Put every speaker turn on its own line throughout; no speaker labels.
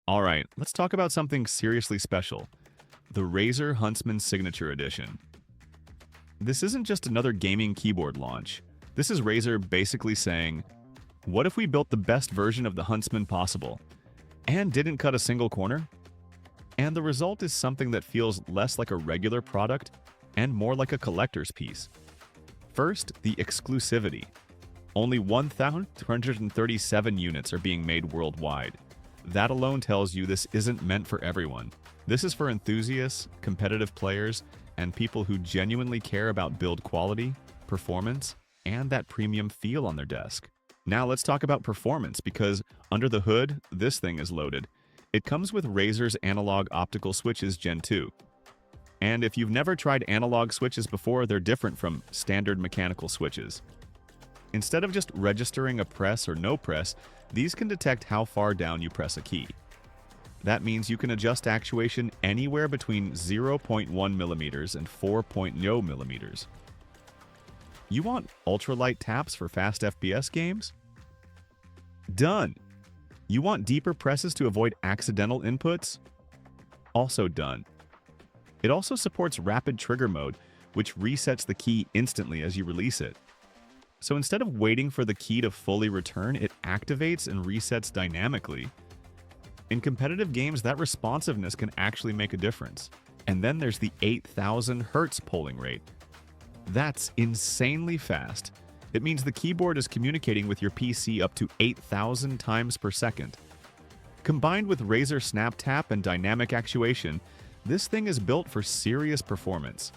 All right, let's talk about something seriously special, the Razer Huntsman Signature Edition. This isn't just another gaming keyboard launch. This is Razer basically saying, what if we built the best version of the Huntsman possible and didn't cut a single corner? And the result is something that feels less like a regular product and more like a collector's piece. First, the Exclusivity. Only 1,237 units are being made worldwide. That alone tells you this isn't meant for everyone. This is for enthusiasts, competitive players, and people who genuinely care about build quality, performance, and that premium feel on their desk. Now let's talk about performance, because under the hood, this thing is loaded. It comes with Razer's analog optical switches Gen 2. And if you've never tried analog switches before, they're different from standard mechanical switches. Instead of just registering a press or no press, these can detect how far down you press a key. That means you can adjust actuation anywhere between 0.1 millimeters and 4.0 millimeters. You want ultralight taps for fast FPS games? Done. You want deeper presses to avoid accidental inputs? Also done. It also supports rapid trigger mode, which resets the key instantly as you release it. So instead of waiting for the key to fully return, it activates and resets dynamically. In competitive games, that responsiveness can actually make a difference. And then there's the 8,000 Hz polling rate. That's insanely fast. It means the keyboard is communicating with your PC up to 8,000 times per second. Combined with Razer Snap Tap and dynamic actuation, this thing is built for serious performance.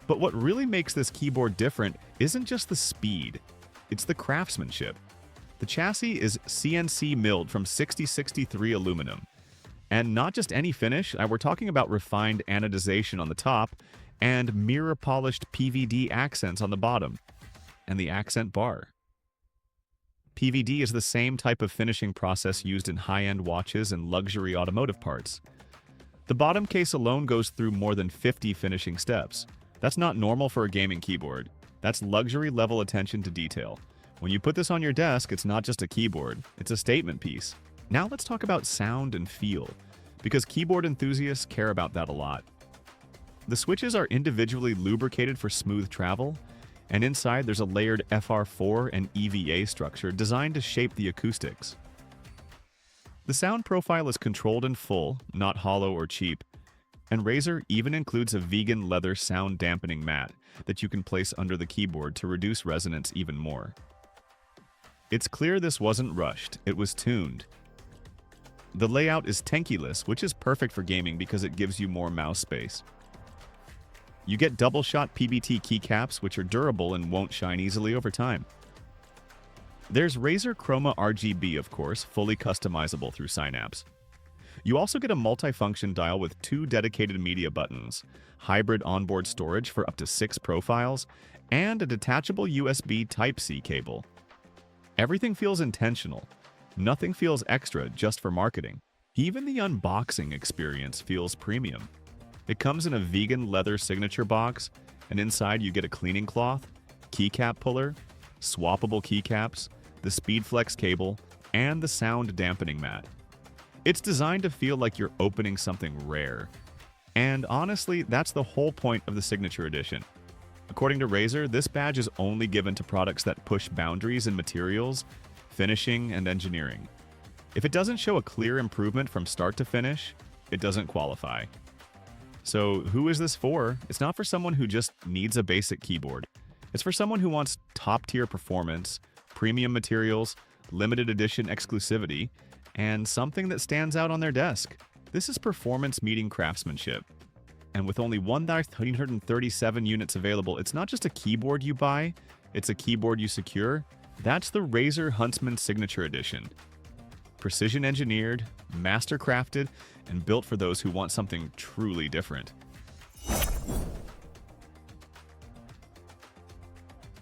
But what really makes this keyboard different isn't just the speed, it's the craftsmanship. The chassis is CNC-milled from 6063 aluminum. And not just any finish, we're talking about refined anodization on the top and mirror-polished PVD accents on the bottom, and the accent bar. PVD is the same type of finishing process used in high-end watches and luxury automotive parts. The bottom case alone goes through more than 50 finishing steps. That's not normal for a gaming keyboard. That's luxury-level attention to detail. When you put this on your desk, it's not just a keyboard, it's a statement piece. Now let's talk about sound and feel, because keyboard enthusiasts care about that a lot. The switches are individually lubricated for smooth travel, and inside there's a layered FR4 and EVA structure designed to shape the acoustics. The sound profile is controlled in full, not hollow or cheap, and Razer even includes a vegan leather sound-dampening mat that you can place under the keyboard to reduce resonance even more. It's clear this wasn't rushed, it was tuned. The layout is tanky-less, which is perfect for gaming because it gives you more mouse space. You get double-shot PBT keycaps, which are durable and won't shine easily over time. There's Razer Chroma RGB, of course, fully customizable through Synapse. You also get a multifunction dial with 2 dedicated media buttons, hybrid onboard storage for up to 6 profiles, and a detachable USB Type-C cable. Everything feels intentional. Nothing feels extra just for marketing. Even the unboxing experience feels premium. It comes in a vegan leather signature box, and inside you get a cleaning cloth, keycap puller, swappable keycaps, the SpeedFlex cable, and the sound dampening mat. It's designed to feel like you're opening something rare. And honestly, that's the whole point of the Signature Edition. According to Razer, this badge is only given to products that push boundaries in materials, finishing, and engineering. If it doesn't show a clear improvement from start to finish, it doesn't qualify. So who is this for? It's not for someone who just needs a basic keyboard. It's for someone who wants top-tier performance, premium materials, limited edition exclusivity, and something that stands out on their desk. This is performance meeting craftsmanship. And with only 1,337 units available, it's not just a keyboard you buy, it's a keyboard you secure. That's the Razer Huntsman Signature Edition. Precision engineered, master crafted, and built for those who want something truly different.